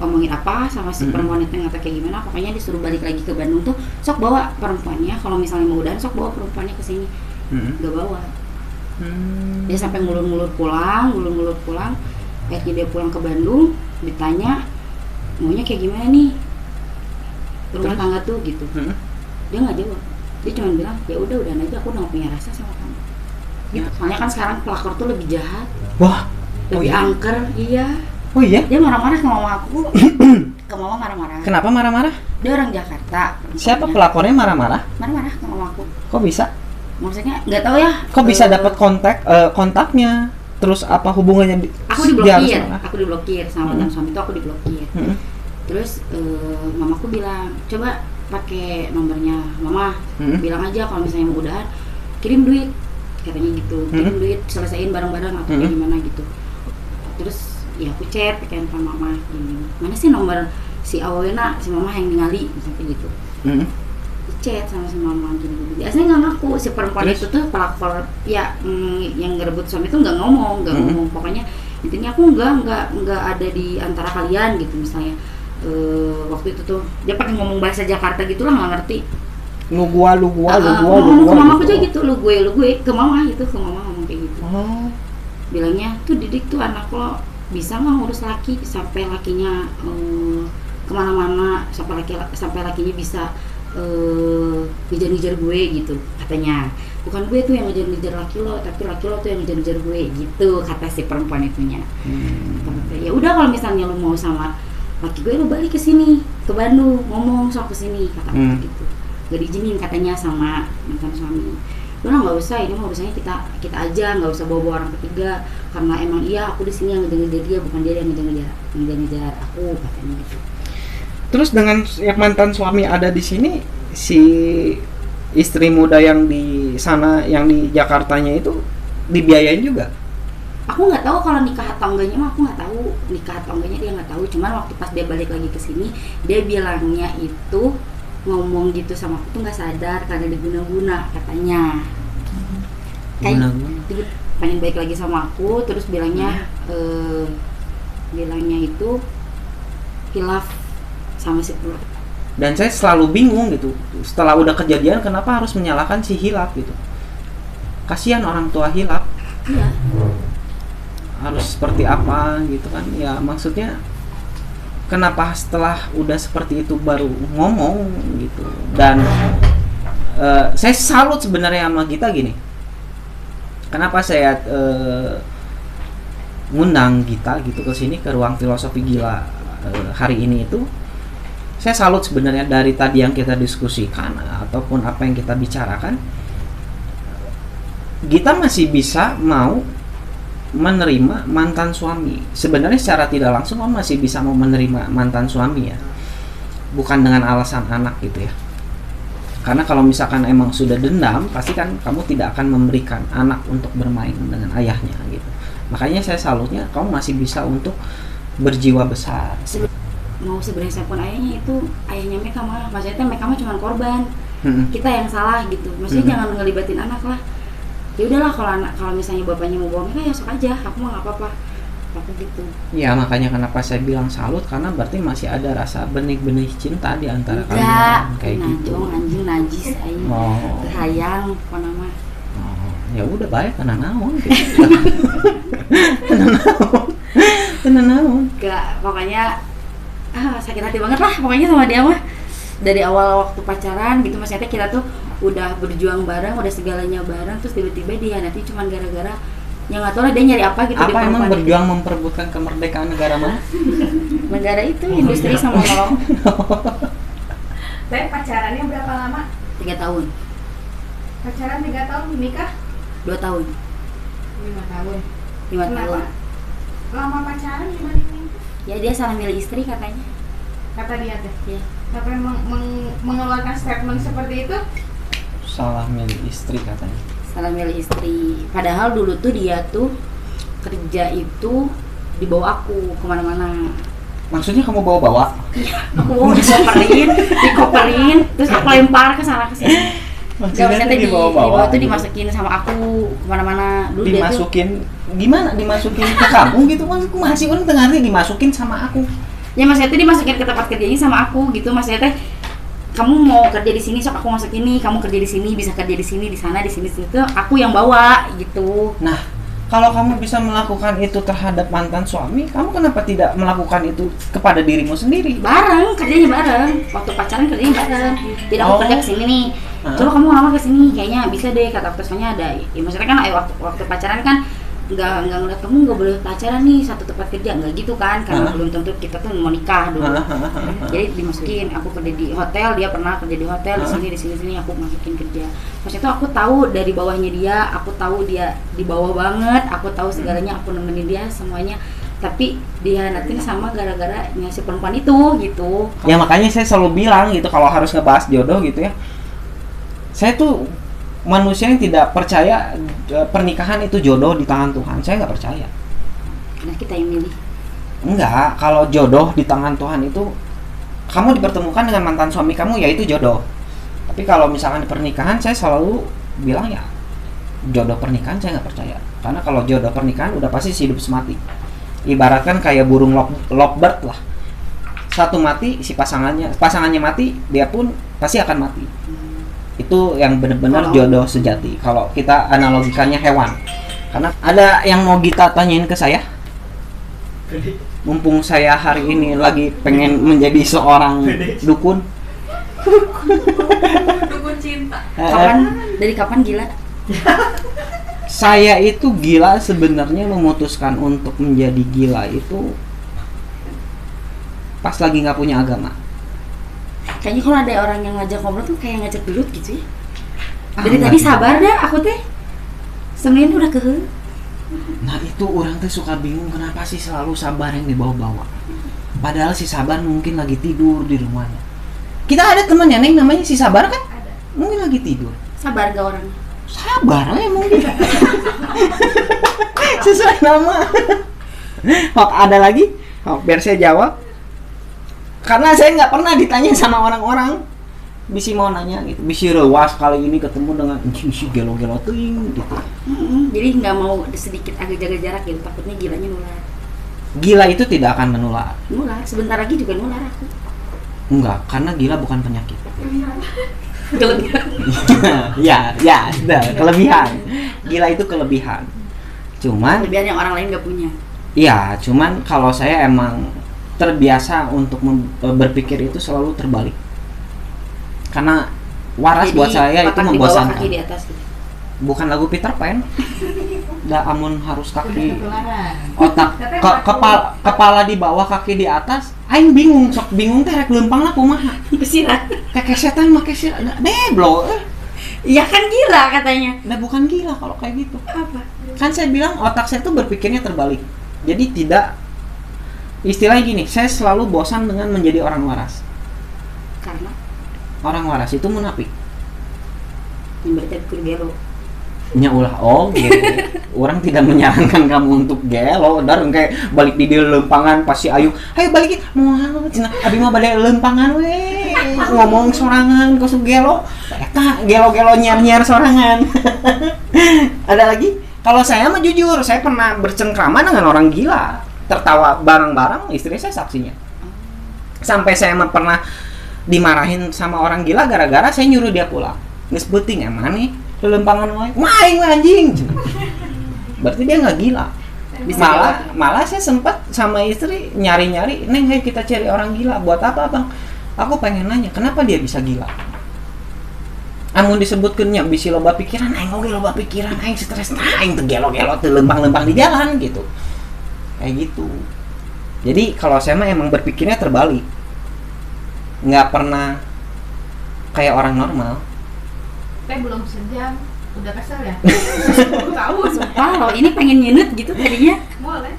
ngomongin apa sama si perempuan itu nggak tahu kayak gimana. Pokoknya disuruh balik lagi ke Bandung tuh, sok bawa perempuannya, kalau misalnya mau udahan sok bawa perempuannya ke sini. Nggak bawa. Dia sampai ngulur-ngulur pulang. Akhirnya dia pulang ke Bandung, ditanya maunya kayak gimana nih rumah tangga tuh gitu. Dia nggak jawab, dia cuma bilang ya udahan aja, aku udah nggak punya rasa sama kamu gitu. Soalnya kan sekarang pelakor tuh lebih jahat. Wah, lebih angker. Iya. Oh iya? Dia marah-marah ke mama aku. Ke mama marah-marah. Kenapa marah-marah? Dia orang Jakarta. Siapa pelakornya marah-marah? Marah-marah ke mama aku. Kok bisa? Maksudnya nggak tahu ya. Kok bisa dapat kontaknya? Terus apa hubungannya? Aku diblokir sama mantan suami itu, aku diblokir. Terus mamaku bilang, coba pakai nomornya mama, bilang aja kalau misalnya mau udahan kirim duit katanya gitu, kirim duit selesaiin bareng-bareng atau kayak gimana gitu. Terus ya aku chat pakai handphone mama gini, mana sih nomor si awalnya si mama yang ningali sampai gitu. Chat sama si mama gini. Biasanya nggak ngaku si perempuan itu tuh pelakor ya, yang ngerebut suami itu nggak ngomong. Pokoknya intinya aku nggak ada di antara kalian gitu misalnya. Waktu itu tuh dia pakai ngomong bahasa Jakarta gitulah, nggak ngerti. Lu gua Ngomong ke mama aku aja gitu, lu gue ke mama gitu, ke mama ngomong kayak gitu. Bilangnya tuh Didik tuh anak lo bisa nggak ngurus laki sampai lakinya kemana-mana, sampai lakinya bisa ngejar-ngejar gue gitu katanya. Bukan gue tuh yang ngejar-ngejar laki lo, tapi laki lo tuh yang ngejar-ngejar gue gitu kata si perempuan itunya. Ya udah kalau misalnya lo mau sama laki gue, lo balik ke sini ke Bandung, ngomong sok ke sini kata gitu. Gak diizinin katanya sama mantan suami. Udah nggak usah, ini mah urusannya kita aja, nggak usah bawa orang ketiga, karena emang iya aku di sini yang ngejar-ngejar dia, bukan dia yang ngejar aku katanya gitu. Terus dengan yang mantan suami ada di sini, si istri muda yang di sana, yang di Jakartanya itu dibiayain juga? Aku nggak tahu kalau nikah atau enggaknya mah, aku nggak tahu nikah atau enggaknya, dia nggak tahu. Cuman waktu pas dia balik lagi ke sini, dia bilangnya itu ngomong gitu sama aku tuh nggak sadar karena diguna-guna katanya. Kayak pengen balik lagi sama aku, terus bilangnya itu hilaf sama si Pur. Dan saya selalu bingung gitu, setelah udah kejadian kenapa harus menyalahkan si hilaf gitu. Kasihan orang tua hilaf. Iya. Harus seperti apa gitu kan, ya maksudnya kenapa setelah udah seperti itu baru ngomong gitu. Dan saya salut sebenarnya sama Gita gini, kenapa saya ngundang Gita gitu ke sini, ke ruang filosofi gila hari ini itu. Saya salut sebenarnya dari tadi yang kita diskusikan ataupun apa yang kita bicarakan, Gita masih bisa mau menerima mantan suami. Sebenarnya secara tidak langsung kamu masih bisa mau menerima mantan suami ya, bukan dengan alasan anak gitu ya. Karena kalau misalkan emang sudah dendam, pasti kan kamu tidak akan memberikan anak untuk bermain dengan ayahnya gitu. Makanya saya salutnya kamu masih bisa untuk berjiwa besar. Mau sebenarnya pun ayahnya itu ayahnya Meka mah, maksudnya Meka mah cuma korban, kita yang salah gitu. Maksudnya jangan ngelibatin anak lah. Ya udahlah, kalau misalnya bapaknya mau bawa Meka ya sok aja, aku mah nggak apa-apa, aku gitu. Ya makanya kenapa saya bilang salut, karena berarti masih ada rasa benih-benih cinta di antara kalian kayak gitu. Anjing najis aing. Hayang apa nama? Ya udah baik karena naon gitu. Tenang naon. Gak, pokoknya sakit hati banget lah pokoknya sama dia mah. Dari awal waktu pacaran gitu, maksudnya kita tuh udah berjuang bareng, udah segalanya bareng, terus tiba-tiba dia nanti cuman gara-gara ya nggak tahu lah dia nyari apa gitu. Apa emang berjuang itu memperebutkan kemerdekaan negara mana? Negara itu industri sama nolong. Teh pacarannya berapa lama? 3 tahun. Pacaran 3 tahun, nikah? 2 tahun. 5 tahun. 5 tahun. Lama pacaran gimana ini? Ya dia salah milih istri katanya. Kata dia teh. Iya. Sampai mengeluarkan statement seperti itu? Salah milih istri katanya. Salah milih istri. Padahal dulu tuh dia tuh kerja itu dibawa aku kemana-mana. Maksudnya kamu bawa-bawa? Iya, aku dikoperin, terus aku lempar ke sana ke sini. Maksudnya dibawa-bawa tuh dimasukin sama aku kemana-mana. Dulu dimasukin dia tuh, gimana? Dimasukin ke kamu gitu? Maksudku masih orang dengarnya dimasukin sama aku. Ya maksudnya tuh dimasukin ke tempat kerjanya sama aku gitu. Maksudnya teh kamu mau kerja di sini, sok aku masuk ini, kamu kerja di sini, bisa kerja di sini, di sana, di sini, situ, aku yang bawa gitu. Nah, kalau kamu bisa melakukan itu terhadap mantan suami, kamu kenapa tidak melakukan itu kepada dirimu sendiri? Bareng, kerjanya bareng. Waktu pacaran kerjanya bareng. Jadi aku kerja kesini nih, coba kamu ngelamar kesini, kayaknya bisa deh kata perusahaannya ada. Ya maksudnya kan waktu pacaran kan nggak ngeliat kamu nggak boleh pacaran nih satu tempat kerja, nggak gitu kan, karena belum tentu kita tuh mau nikah dulu. Jadi dimasukin, aku kerja di hotel, dia pernah kerja di hotel, di sini aku masukin kerja. Maksudnya tuh aku tahu dari bawahnya dia, aku tahu dia di bawah banget, aku tahu segalanya, aku nemenin dia semuanya, tapi dia nanti sama gara-gara si perempuan itu gitu. Ya makanya saya selalu bilang gitu, kalau harus ngebahas jodoh gitu ya, saya tuh manusia yang tidak percaya pernikahan itu jodoh di tangan Tuhan. Saya nggak percaya. Karena kita yang milih. Enggak, kalau jodoh di tangan Tuhan itu kamu dipertemukan dengan mantan suami kamu, ya itu jodoh. Tapi kalau misalkan di pernikahan, saya selalu bilang ya jodoh pernikahan saya nggak percaya. Karena kalau jodoh pernikahan udah pasti hidup semati. Ibaratkan kayak burung lovebird lah. Satu mati, si pasangannya mati, dia pun pasti akan mati. Itu yang benar-benar jodoh sejati. Kalau kita analogikannya hewan. Karena ada yang mau kita tanyain ke saya. Mumpung saya hari ini lagi pengen menjadi seorang dukun. Dukun cinta. Dari kapan gila? Saya itu gila sebenarnya memutuskan untuk menjadi gila itu pas lagi nggak punya agama. Kayaknya kalau ada orang yang ngajak ngobrol tuh kayak ngajak gelut gitu ya. Dari tadi sabar dah aku teh. Senin udah kehe. Nah itu orang tuh suka bingung kenapa sih selalu sabar yang dibawa-bawa. Padahal si sabar mungkin lagi tidur di rumahnya. Kita ada temannya Neng namanya si sabar kan? Ada. Mungkin lagi tidur. Sabar gak orangnya? Sabar aja mungkin. Sesuai nama. Hok ada lagi? Hok biar saya jawab. Karena saya nggak pernah ditanya sama orang-orang. Bisi mau nanya gitu. Bisi rewas kali ini ketemu dengan bisi gelo-gelo ting gitu. Jadi nggak mau sedikit agak jaga jarak gitu. Takutnya gilanya nular. Gila itu tidak akan menular. Nular. Sebentar lagi juga nular aku. Enggak, karena gila bukan penyakit. Kelebihan. ya, kelebihan. Gila itu kelebihan. Cuman Kelebihan yang orang lain nggak punya. iya, cuman kalau saya emang terbiasa untuk berpikir itu selalu terbalik. Karena waras Jadi, buat saya itu otak di bawah, membosankan. kaki di atas gitu. Bukan lagu Peter Pan. Da amun harus kaki Ketularan. otak kepala di bawah kaki di atas. Aing bingung, sok bingung teh rek leumpangna kumaha. Kesirat. Kayak setan make sih beblo. Iya kan gila katanya. Nah bukan gila kalau kayak gitu. Apa? Kan saya bilang otak saya tuh berpikirnya terbalik. Jadi tidak, istilahnya gini, saya selalu bosan dengan menjadi orang waras. Karena Orang waras itu munafik. yang berarti aku gelo. Nya ulah gitu. Orang tidak menyarankan kamu untuk gelo, dar kayak balik di dia lempangan pasti ayo balikin. Moal cenah abi mah balik lempangan we. Ngomong sorangan kosong gelo. Eta gelo-gelo nyer-nyer sorangan. Ada lagi? Kalau saya mah jujur, saya pernah bercengkrama dengan orang gila. Tertawa bareng-bareng, istri saya saksinya. Sampai saya mah pernah dimarahin sama orang gila gara-gara saya nyuruh dia pulang. Geus beuting emang nih, lempangan wae. Maing anjing. Berarti dia nggak gila. Malah saya sempat sama istri nyari-nyari, "Neng, ayo kita cari orang gila." Buat apa, Bang? Aku pengen nanya, kenapa dia bisa gila? Amun disebutkeun nya bisi loba pikiran, aing oge loba pikiran, aing stres, aing teu gelo-gelo teu lempang-lempang di jalan gitu. Kayak gitu. Jadi kalau saya mah emang berpikirnya terbalik. Nggak pernah kayak orang normal. Teh belum sejam, udah kesel ya? 10 tahun. Sumpah loh, ini pengen nyunut gitu tadinya. Boleh.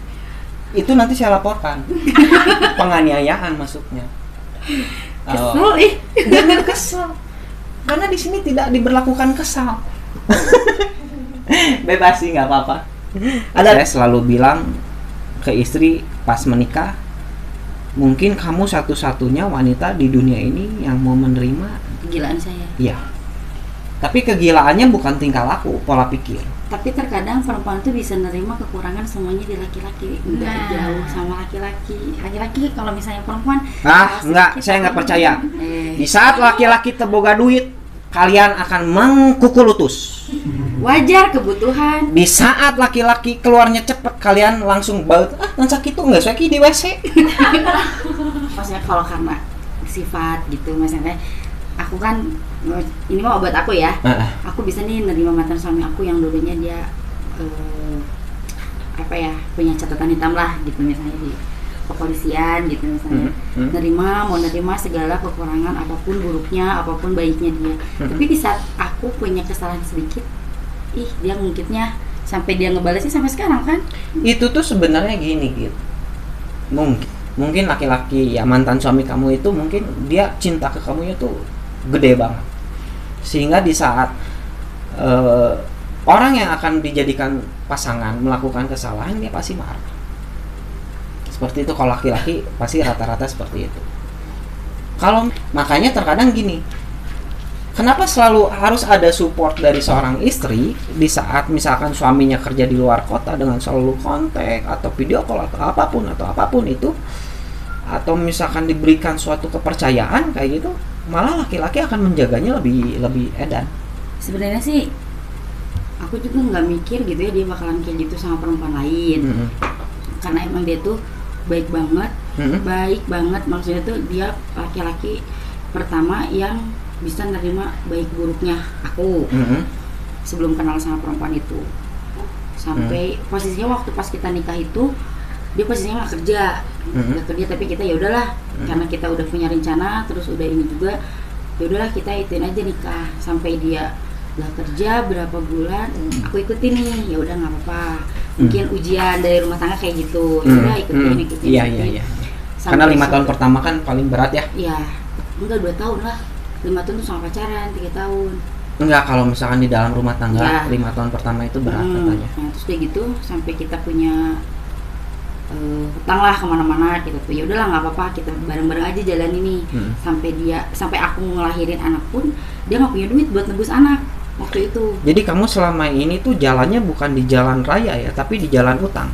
Itu nanti saya laporkan. Penganiayaan masuknya. Kesel ih. Jangan kesel. Karena di sini tidak diberlakukan kesal. Bebas sih, nggak apa-apa. Saya selalu bilang ke istri pas menikah, mungkin kamu satu-satunya wanita di dunia ini yang mau menerima. Kegilaan saya. Iya. Tapi kegilaannya bukan tingkah laku, pola pikir. Tapi terkadang perempuan tuh bisa nerima kekurangan semuanya di laki-laki. Enggak Nah. jauh sama laki-laki. Laki-laki kalau misalnya perempuan Enggak, saya nggak percaya. Di saat laki-laki terboga duit, kalian akan mengkukulutus. wajar kebutuhan. Di saat laki-laki keluarnya cepet, kalian langsung baut, kan sakit tuh nggak sakit di WC. Maksudnya kalau karena sifat gitu, misalnya aku kan ini mah obat aku ya. Aku bisa nih nerima mantan suami aku yang dulunya dia apa ya, punya catatan hitam lah gitu, misalnya di kepolisian gitu misalnya. Mau nerima segala kekurangan apapun, buruknya apapun, baiknya dia. Tapi di saat aku punya kesalahan sedikit, dia ngungkitnya sampai dia ngebalasnya sampai sekarang kan. Itu tuh sebenarnya gini gitu. Mungkin laki-laki ya, mantan suami kamu itu mungkin dia cinta ke kamu itu gede banget. Sehingga di saat orang yang akan dijadikan pasangan melakukan kesalahan dia pasti marah. Seperti itu kalau laki-laki pasti rata-rata seperti itu. Kalau makanya terkadang gini, kenapa selalu harus ada support dari seorang istri di saat misalkan suaminya kerja di luar kota dengan selalu kontak atau video call atau apapun itu, atau misalkan diberikan suatu kepercayaan kayak gitu, malah laki-laki akan menjaganya lebih edan. Sebenarnya sih aku juga nggak mikir gitu ya dia bakalan kayak gitu sama perempuan lain. Karena emang dia tuh baik banget maksudnya tuh dia laki-laki pertama yang bisa nerima baik buruknya aku sebelum kenal sama perempuan itu. Sampai posisinya waktu pas kita nikah itu dia posisinya nggak kerja tapi kita ya udahlah karena kita udah punya rencana terus udah ini juga ya udahlah kita ituin aja nikah. Sampai dia nggak kerja berapa bulan aku ikutin nih, ya udah nggak apa-apa, mungkin ujian dari rumah tangga kayak gitu, ya udah ikutin. Iya. Karena 5 tahun pertama kan paling berat ya. Iya, enggak 2 tahun lah, 5 tahun tuh sama pacaran 3 tahun. Enggak, kalau misalkan di dalam rumah tangga Ya. 5 tahun pertama itu berat katanya. Nah, terus kayak gitu sampai kita punya hutang lah kemana-mana gitu tuh, ya udahlah nggak apa-apa kita bareng-bareng aja jalan ini. Sampai aku ngelahirin anak pun dia nggak punya duit buat nebus anak waktu itu. Jadi kamu selama ini tuh jalannya bukan di jalan raya ya, tapi di jalan utang.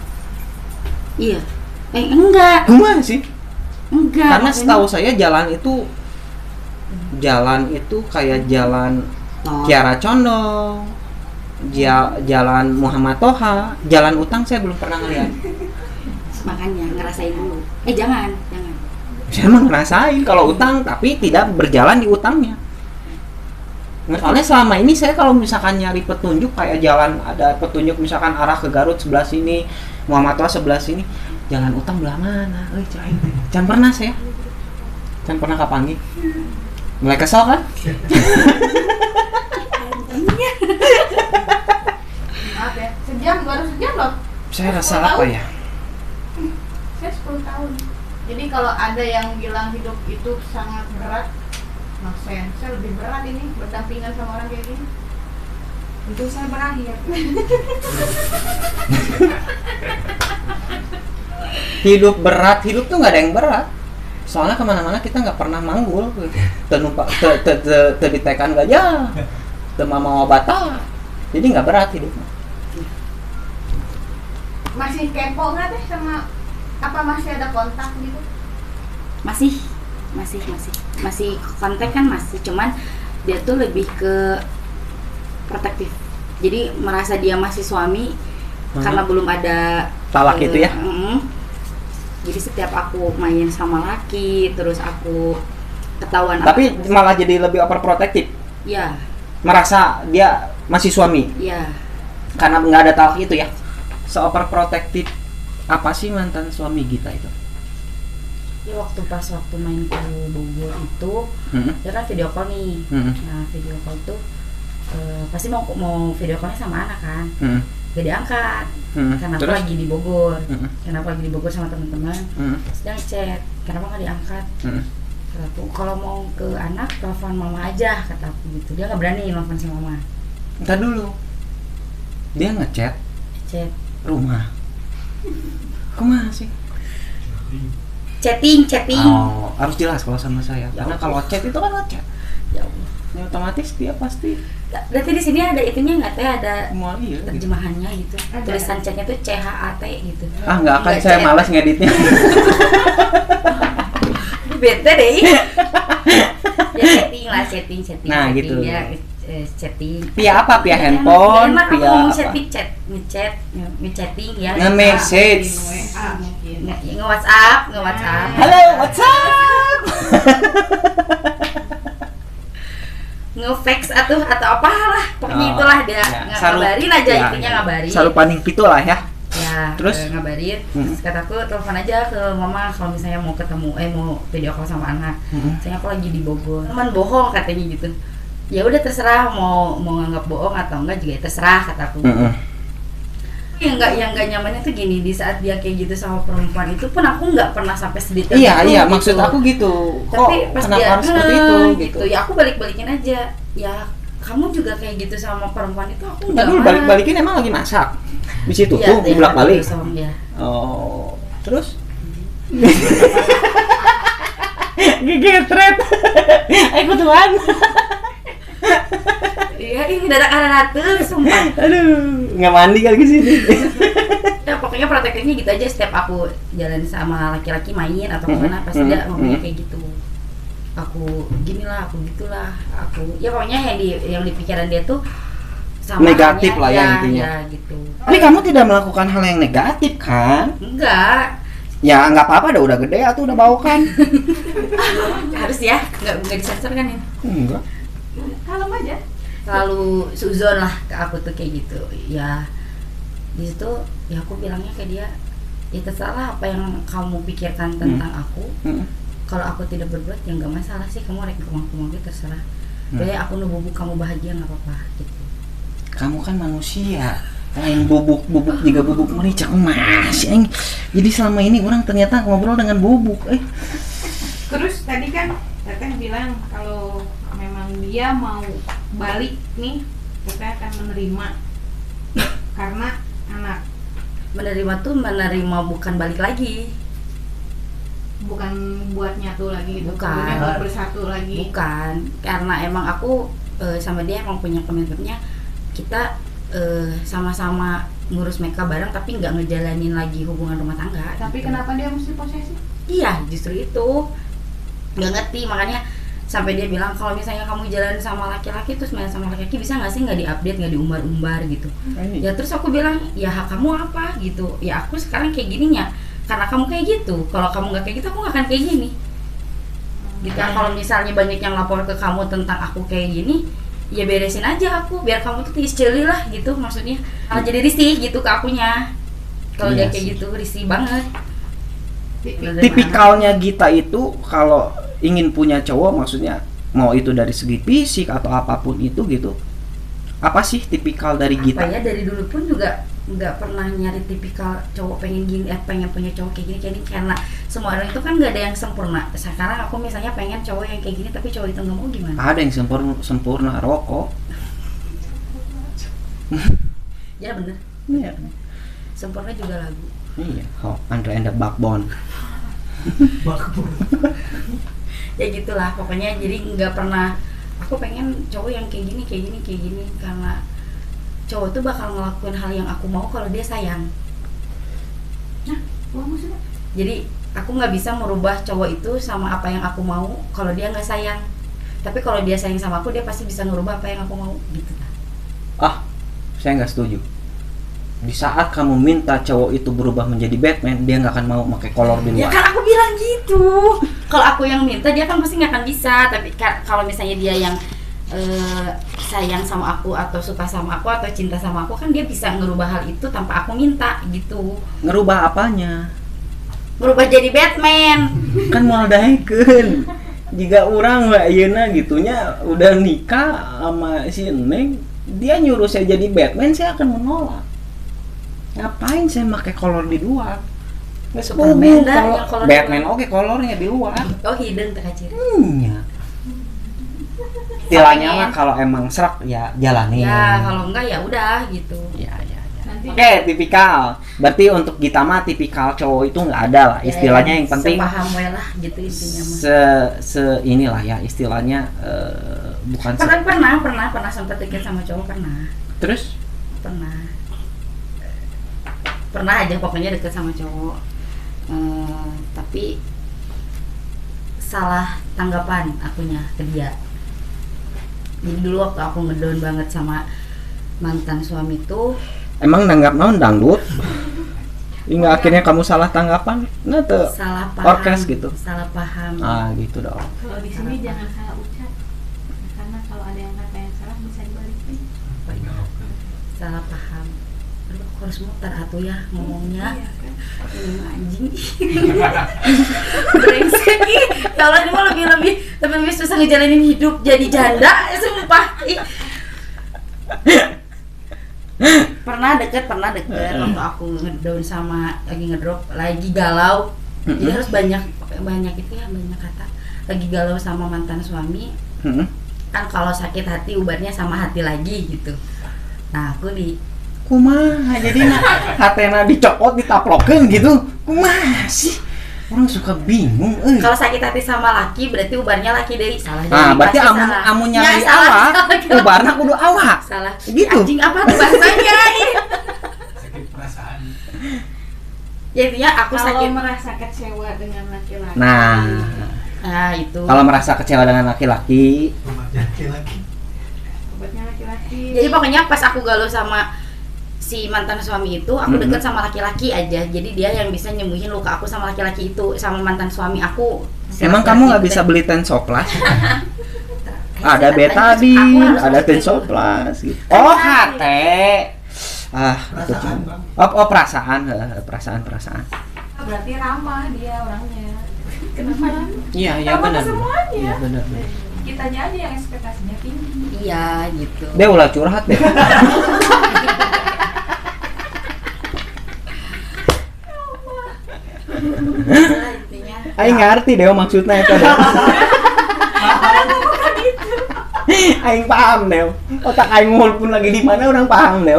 Iya. Enggak. Gimana sih? Enggak. Karena setahu saya jalan itu kayak jalan Kiara Condong, jalan Muhammad Toha, jalan utang saya belum pernah ngeliat. Makanya ngerasain dulu. Jangan. Saya emang ngerasain kalau utang tapi tidak berjalan di utangnya. Soalnya selama ini saya kalau misalkan nyari petunjuk kayak jalan, ada petunjuk misalkan arah ke Garut sebelah sini, Muhammad Toha sebelah sini, jalan utang belah mana? Jangan pernah saya. Jangan pernah kapangi. Mulai kesel kan? Maaf ya, baru sejam loh. Saya rasa apa ya? Saya 10 tahun. Jadi kalau ada yang bilang hidup itu sangat berat, maksudnya saya lebih berat ini berdampingan sama orang kayak gini. Itu saya berakhir. Hidup berat, hidup tuh nggak ada yang berat. Soalnya kemana-mana kita nggak pernah manggul, terditekan gajah, temama bata, jadi nggak berat hidupnya. Masih kepo nggak teh sama apa, masih ada kontak gitu? Masih kontak kan masih, cuman dia tuh lebih ke protektif. Jadi merasa dia masih suami karena belum ada talak itu ya. Jadi setiap aku main sama laki, terus aku ketahuan. Tapi malah jadi lebih overprotective. Ya. Merasa dia masih suami. Ya. Karena nggak ada talak itu ya. Se-overprotective apa sih mantan suami kita itu? Ya waktu main ke Bogor itu, dia kan video call nih. Nah video call tuh pasti mau video callnya sama anak kan. Gak diangkat karena aku lagi di Bogor. Kenapa lagi di Bogor sama teman-teman? Sedang chat, kenapa nggak diangkat? Kata aku, kalau mau ke anak telepon mama aja, kata aku gitu. Dia nggak berani telepon sama mama. Entar dulu, dia ngechat rumah. Kemana sih? Chatting. Oh, harus jelas kalau sama saya. Karena kalau chat itu kan ngechat. Ya Allah. Ya, otomatis dia pasti. Berarti di sini ada itunya nggak teh, ada iya, terjemahannya gitu. Tulisan chatnya tuh CHAT gitu. Nggak akan, saya malas ngeditnya. Bete deh. Ya chatting. Nah gitu. Ya, chatting. Via apa? Via handphone? Enak Via ngomong apa? ngechatting ya. Nge-message. Nge-WhatsApp. Halo, WhatsApp. Nge-fax atau apalah. Pokoknya itulah dia. Ngabarin aja intinya ngabarin. Selalu paling pitu lah ya. Ya, terus ngabarin. Terus kataku telepon aja ke mama kalau misalnya mau ketemu mau video call sama anak. Saya aku lagi di Bogor. Teman bohong katanya gitu. Ya udah terserah mau nganggap bohong atau enggak juga terserah kataku. Yang enggak nyamannya tuh gini, di saat dia kayak gitu sama perempuan itu pun aku enggak pernah sampai sedetail itu. Iya, maksud aku gitu. Tapi pas kenapa dia harus seperti itu gitu. Ya aku balik-balikin aja. Ya kamu juga kayak gitu sama perempuan itu, aku Ntar enggak. dulu balik-balikin emang lagi masak di situ Iya, tuh iya, bolak-balik. kosong, ya. Oh, terus? Gegetret. Aku Tuhan. Iya, ini dadak arah-arah sumpah. Aduh, nggak mandi kali ke sini. Ya pokoknya protektifnya gitu aja, setiap aku jalan sama laki-laki main atau kemana pasti dia ngomongnya kayak gitu. Aku ginilah, aku gitulah, aku ya pokoknya yang di pikiran dia tuh sama Negatif halnya, lah ya intinya. ya gitu. Tapi kamu tidak melakukan hal yang negatif kan? Enggak, Ya nggak apa-apa, udah gede atau udah bau kan? harus ya, enggak disensor kan ya. Enggak. Kalem aja. Selalu suzon lah ke aku tuh kayak gitu. Ya di situ ya aku bilangnya ke dia, ya terserah apa yang kamu pikirkan tentang aku. Kalau aku tidak berbuat ya nggak masalah sih, kamu rek kumang-kumang gitu terserah. Kayak aku nububuk kamu bahagia nggak apa-apa gitu. Kamu kan manusia. Lain bubuk juga bubuk merica emas. Jadi selama ini orang ternyata ngobrol dengan bubuk. Terus tadi kan Teteh bilang kalau memang dia mau balik nih, Teteh akan menerima karena anak. Menerima tuh menerima bukan balik lagi. Bukan buat nyatu lagi gitu, Bukan. kemudian buat bersatu lagi. Bukan, karena emang aku sama dia emang punya komitmennya, kita sama-sama ngurus mereka bareng tapi nggak ngejalanin lagi hubungan rumah tangga. Tapi gitu. kenapa dia mesti posesif? Iya, justru itu nggak ngerti, makanya sampai dia bilang kalau misalnya kamu jalan sama laki-laki terus main sama laki-laki bisa nggak sih nggak diupdate, nggak diumbar-umbar gitu. Ya terus aku bilang ya hak kamu apa gitu, ya aku sekarang kayak gininya karena kamu kayak gitu, kalau kamu nggak kayak gitu aku nggak akan kayak gini gitu. Kalau misalnya banyak yang lapor ke kamu tentang aku kayak gini, ya beresin aja aku biar kamu tuh cili lah gitu, maksudnya malah jadi risih gitu ke akunya kalau Iya dia kayak sih. gitu, risih banget. Tipikalnya Gita itu kalau ingin punya cowok, maksudnya mau itu dari segi fisik atau apapun itu gitu, apa sih tipikal dari Gita? Apa ya, dari dulu pun juga nggak pernah nyari tipikal cowok pengen gini, pengen punya cowok kayak gini karena semua orang itu kan nggak ada yang sempurna. Sekarang aku misalnya pengen cowok yang kayak gini tapi cowok itu nggak mau, gimana? Ada yang sempurna rokok. Ya bener, Iya. sempurna juga lagu. Iya. Oh, Andre and the Backbone. Ya gitulah pokoknya, jadi nggak pernah aku pengen cowok yang kayak gini karena cowok tuh bakal ngelakuin hal yang aku mau kalau dia sayang. Nah, maksudnya? Jadi aku nggak bisa merubah cowok itu sama apa yang aku mau kalau dia nggak sayang. Tapi kalau dia sayang sama aku, dia pasti bisa ngerubah apa yang aku mau gitu. Ah, saya nggak setuju. Di saat kamu minta cowok itu berubah menjadi Batman, dia nggak akan mau pakai kolor di Ya luar. kan aku bilang gitu. Kalau aku yang minta, dia kan pasti nggak akan bisa. Tapi kalau misalnya dia yang sayang sama aku atau suka sama aku atau cinta sama aku, kan dia bisa ngerubah hal itu tanpa aku minta gitu. Ngerubah apanya? Berubah jadi Batman. Kan mau daekeun. Jika orang Mbak Yena gitunya udah nikah sama si Neng, dia nyuruh saya jadi Batman, saya akan menolak. Ngapain saya pakai kolor di luar? Nggak Superman setuju dah, kalau yang kolor di Batman luar. oke kolornya di luar. Oh, hidden tak kacir. Iya. Istilahnya mah kalau emang serak ya jalanin. Ya kalau enggak ya udah gitu. Ya. Nanti Oke, tipikal. Berarti untuk Gita mah tipikal cowok itu nggak ada lah. Istilahnya yang penting sepaham we lah gitu intinya mah. se inilah ya istilahnya bukan Pernah sempat deket sama cowok, terus pernah aja pokoknya deket sama cowok. Tapi salah tanggapan akunya ke dia. Jadi dulu waktu aku ngedown banget sama mantan suami tuh, emang nanggap naon dangdut hingga akhirnya kamu salah tanggapan nah tuh salah paham. orkes gitu. Salah paham. Gitu dong. kalau di sini jangan salah ucap, karena kalau ada yang kata yang salah bisa dibalikin. Salah paham. Aduh, aku harus muter atuh ya ngomongnya. Iya kan? Ini mah anjing. Brengsek ih. Ya Allah, ini mah lebih susah ngejalanin hidup jadi janda, sumpah. Ih. Pernah deket waktu aku ngedown sama lagi ngedrop, lagi galau. Jadi harus banyak itu ya, banyak kata. Lagi galau sama mantan suami. kan kalau sakit hati ubarnya sama hati lagi gitu. Nah aku di Kumaha jadi hatena dicopot ditaplokeun gitu. Kumaha sih? Orang suka bingung kalau sakit hati sama laki berarti ubarnya laki deui, salah. Ah, berarti pasti salah. amun nyari Ya, salah, awak, salah. ubarna kudu awak. Salah. Gitu. Anjing apa tuh bahasanya? Sakit perasaan. Jadinya aku Kalau sakit. merasa kecewa dengan laki-laki. Nah itu. Kalau merasa kecewa dengan laki-laki, Obatnya laki-laki. Obatnya laki-laki. Jadi pokoknya pas aku galau sama si mantan suami itu, aku deket sama laki-laki aja. Jadi dia yang bisa nyembuhin luka aku sama laki-laki itu, sama mantan suami aku. emang kamu nggak bisa beli Tensoplas? Ada betadine, ada Tensoplas gitu. Oh, HT. Ah, itu Perasaan, cuma. Bang. Oh, perasaan, perasaan. Berarti ramah dia orangnya. Kenapa? Iya, iya Sama benar. semuanya. Iya benar. Kitanya aja yang ekspektasinya tinggi. Iya gitu. Dia ulah curhat deh. Itulah intinya. Aing ngerti deh maksudnya itu. Aing paham deh. Otak aing walaupun lagi di mana orang paham deh.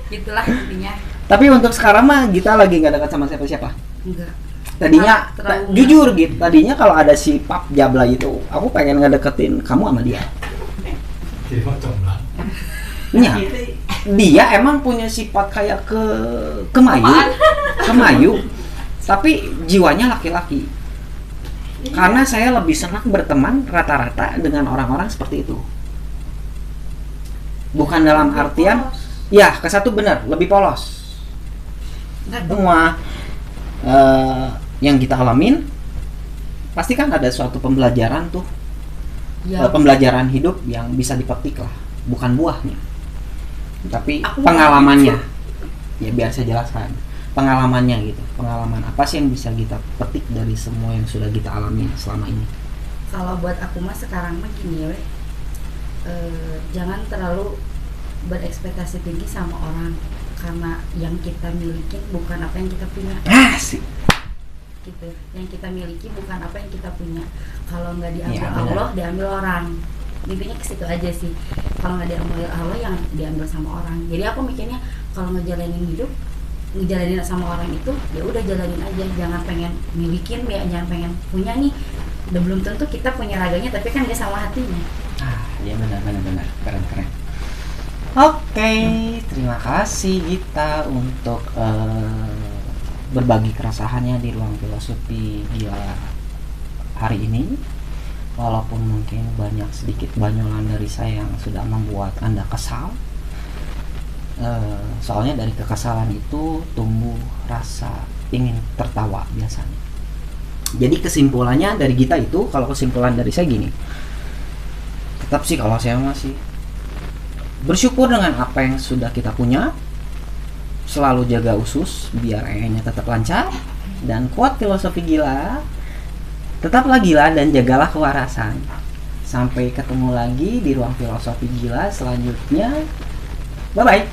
Itulah intinya. Tapi untuk sekarang mah kita lagi nggak dekat sama siapa-siapa. Enggak. Tadinya Terlalu jujur gitu. Tadinya kalau ada si Pap Jabla itu, aku pengen ngedeketin kamu sama dia. Jadi mau comblang. Iya. Dia emang punya sifat kayak kemayu. Kemayu. Tapi jiwanya laki-laki. Karena saya lebih senang berteman rata-rata dengan orang-orang seperti itu. Bukan dalam artian, ya ke satu benar, lebih polos. Semua yang kita alamin, pasti kan ada suatu pembelajaran tuh, Ya, pembelajaran hidup yang bisa dipetik lah, bukan buahnya, tapi Aku pengalamannya. Ya biar saya jelaskan, pengalamannya gitu, pengalaman apa sih yang bisa kita petik dari semua yang sudah kita alami selama ini. kalau buat aku mah sekarang mah gini ya, jangan terlalu berekspektasi tinggi sama orang, karena yang kita miliki bukan apa yang kita punya. Sih. Gitu. Yang kita miliki bukan apa yang kita punya. Kalau nggak diambil Iya, benar. Allah, diambil orang. Intinya ke situ aja sih. Kalau nggak diambil Allah, yang diambil sama orang. Jadi aku mikirnya kalau ngejalanin hidup, ngejalanin sama orang itu, ya udah jalanin aja. Jangan pengen milikin, ya jangan pengen punya nih. Udah belum tentu kita punya raganya, tapi kan dia sama hatinya. Iya benar, keren. Oke, terima kasih Gita untuk berbagi keresahannya di ruang filosofi gila hari ini. Walaupun mungkin banyak sedikit banyolan dari saya yang sudah membuat Anda kesal. Soalnya dari kekesalan itu tumbuh rasa ingin tertawa biasanya. Jadi kesimpulannya dari Gita itu, kalau kesimpulan dari saya gini, tetap sih kalau saya masih bersyukur dengan apa yang sudah kita punya, selalu jaga usus biar nya tetap lancar, dan kuat filosofi gila, tetaplah gila dan jagalah kewarasan. Sampai ketemu lagi di ruang filosofi gila selanjutnya. Bye bye.